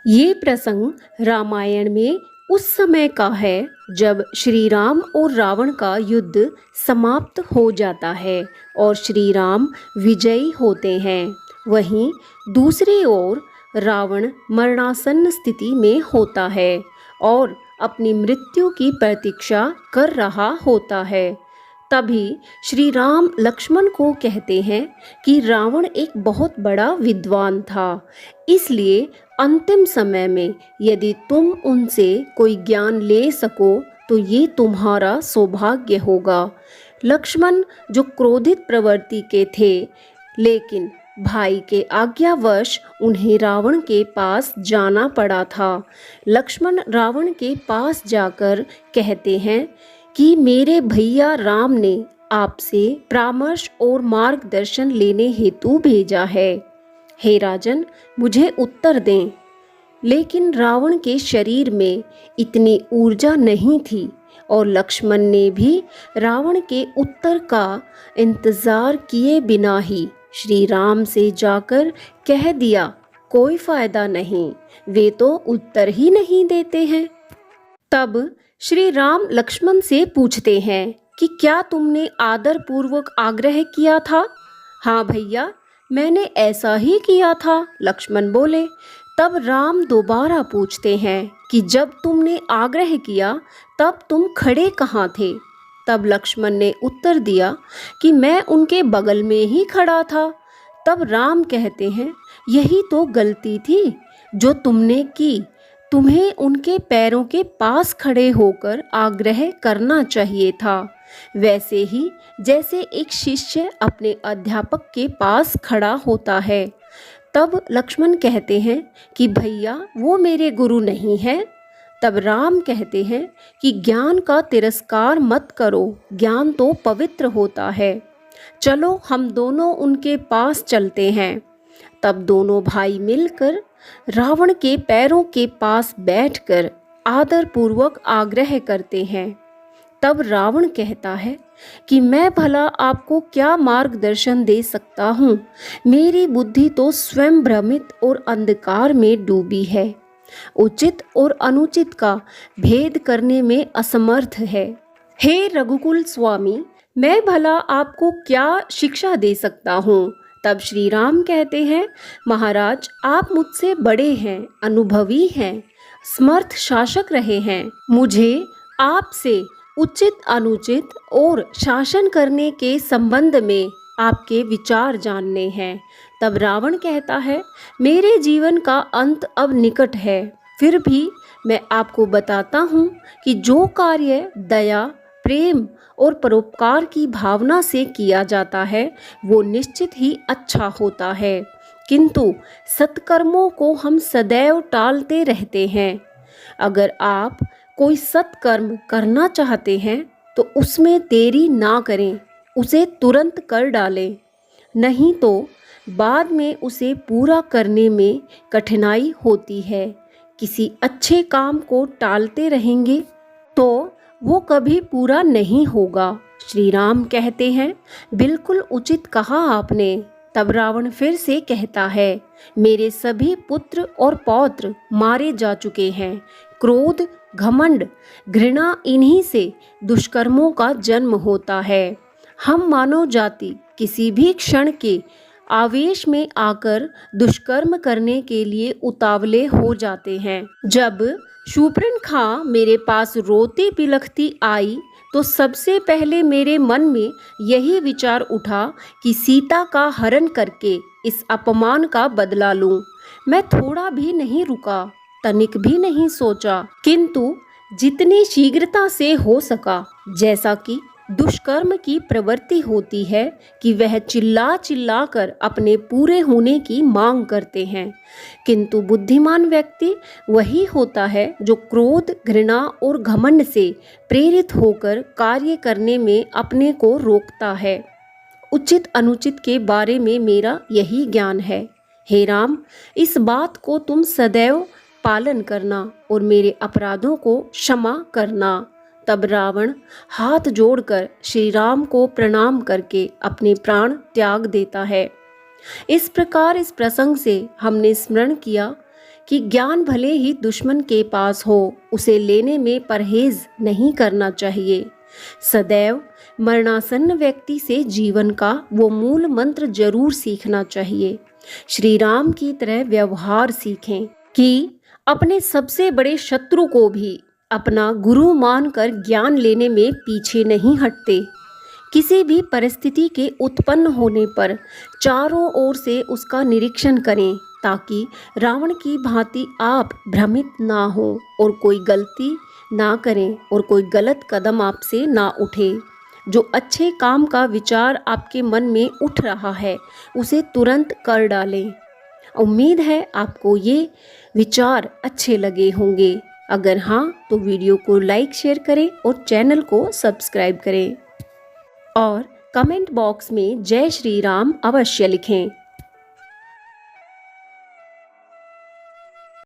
ये प्रसंग रामायण में उस समय का है जब श्री राम और रावण का युद्ध समाप्त हो जाता है और श्री राम विजयी होते हैं। वहीं दूसरी ओर रावण मरणासन्न स्थिति में होता है और अपनी मृत्यु की प्रतीक्षा कर रहा होता है। तभी श्री राम लक्ष्मण को कहते हैं कि रावण एक बहुत बड़ा विद्वान था, इसलिए अंतिम समय में यदि तुम उनसे कोई ज्ञान ले सको तो ये तुम्हारा सौभाग्य होगा। लक्ष्मण जो क्रोधित प्रवृत्ति के थे, लेकिन भाई के आज्ञावश उन्हें रावण के पास जाना पड़ा था। लक्ष्मण रावण के पास जाकर कहते हैं कि मेरे भैया राम ने आपसे परामर्श और मार्गदर्शन लेने हेतु भेजा है। हे राजन, मुझे उत्तर दें। लेकिन रावण के शरीर में इतनी ऊर्जा नहीं थी और लक्ष्मण ने भी रावण के उत्तर का इंतजार किए बिना ही श्री राम से जाकर कह दिया, कोई फायदा नहीं, वे तो उत्तर ही नहीं देते हैं। तब श्री राम लक्ष्मण से पूछते हैं कि क्या तुमने आदर पूर्वक आग्रह किया था? हाँ भैया, मैंने ऐसा ही किया था, लक्ष्मण बोले। तब राम दोबारा पूछते हैं कि जब तुमने आग्रह किया तब तुम खड़े कहाँ थे? तब लक्ष्मण ने उत्तर दिया कि मैं उनके बगल में ही खड़ा था। तब राम कहते हैं, यही तो गलती थी जो तुमने की। तुम्हें उनके पैरों के पास खड़े होकर आग्रह करना चाहिए था, वैसे ही जैसे एक शिष्य अपने अध्यापक के पास खड़ा होता है। तब लक्ष्मण कहते हैं कि भैया, वो मेरे गुरु नहीं हैं। तब राम कहते हैं कि ज्ञान का तिरस्कार मत करो, ज्ञान तो पवित्र होता है। चलो हम दोनों उनके पास चलते हैं। तब दोनों भाई मिलकर रावण के पैरों के पास बैठकर आदर पूर्वक आग्रह करते हैं। तब रावण कहता है कि मैं भला आपको क्या मार्गदर्शन दे सकता हूँ, मेरी बुद्धि तो स्वयं भ्रमित और अंधकार में डूबी है, उचित और अनुचित का भेद करने में असमर्थ है। हे रघुकुल स्वामी, मैं भला आपको क्या शिक्षा दे सकता हूँ? तब श्री राम कहते हैं, महाराज, आप मुझसे बड़े हैं, अनुभवी हैं, समर्थ शासक रहे हैं। मुझे आपसे उचित अनुचित और शासन करने के संबंध में आपके विचार जानने हैं। तब रावण कहता है, मेरे जीवन का अंत अब निकट है, फिर भी मैं आपको बताता हूँ कि जो कार्य दया, प्रेम और परोपकार की भावना से किया जाता है वो निश्चित ही अच्छा होता है, किंतु सत्कर्मों को हम सदैव टालते रहते हैं। अगर आप कोई सत्कर्म करना चाहते हैं तो उसमें देरी ना करें, उसे तुरंत कर डालें, नहीं तो बाद में उसे पूरा करने में कठिनाई होती है। किसी अच्छे काम को टालते रहेंगे तो वो कभी पूरा नहीं होगा। श्री राम कहते हैं, बिल्कुल उचित कहा आपने। तब रावण फिर से कहता है, मेरे सभी पुत्र और पौत्र मारे जा चुके हैं। क्रोध, घमंड, घृणा, इन्हीं से दुष्कर्मों का जन्म होता है। हम मानव जाति किसी भी क्षण के आवेश में आकर दुष्कर्म करने के लिए उतावले हो जाते हैं। जब शूर्पणखा मेरे पास रोती बिलखती आई तो सबसे पहले मेरे मन में यही विचार उठा कि सीता का हरण करके इस अपमान का बदला लूं। मैं थोड़ा भी नहीं रुका, तनिक भी नहीं सोचा, किंतु जितनी शीघ्रता से हो सका, जैसा कि दुष्कर्म की प्रवृत्ति होती है कि वह चिल्ला चिल्ला कर अपने पूरे होने की मांग करते हैं, किंतु बुद्धिमान व्यक्ति वही होता है जो क्रोध, घृणा और घमंड से प्रेरित होकर कार्य करने में अपने को रोकता है। उचित अनुचित के बारे में मेरा यही ज्ञान है। हे राम, इस बात को तुम सदैव पालन करना और मेरे अपराधों को क्षमा करना। तब रावण हाथ जोड़कर श्री राम को प्रणाम करके अपने प्राण त्याग देता है। इस प्रकार इस प्रसंग से हमने स्मरण किया कि ज्ञान भले ही दुश्मन के पास हो, उसे लेने में परहेज नहीं करना चाहिए। सदैव मरणासन्न व्यक्ति से जीवन का वो मूल मंत्र जरूर सीखना चाहिए। श्री राम की तरह व्यवहार सीखें कि अपने सबसे बड़े शत्रु को भी अपना गुरु मानकर ज्ञान लेने में पीछे नहीं हटते। किसी भी परिस्थिति के उत्पन्न होने पर चारों ओर से उसका निरीक्षण करें, ताकि रावण की भांति आप भ्रमित ना हो और कोई गलती ना करें और कोई गलत कदम आपसे ना उठे। जो अच्छे काम का विचार आपके मन में उठ रहा है, उसे तुरंत कर डालें। उम्मीद है आपको ये विचार अच्छे लगे होंगे। अगर हाँ, तो वीडियो को लाइक शेयर करें और चैनल को सब्सक्राइब करें और कमेंट बॉक्स में जय श्री राम अवश्य लिखें।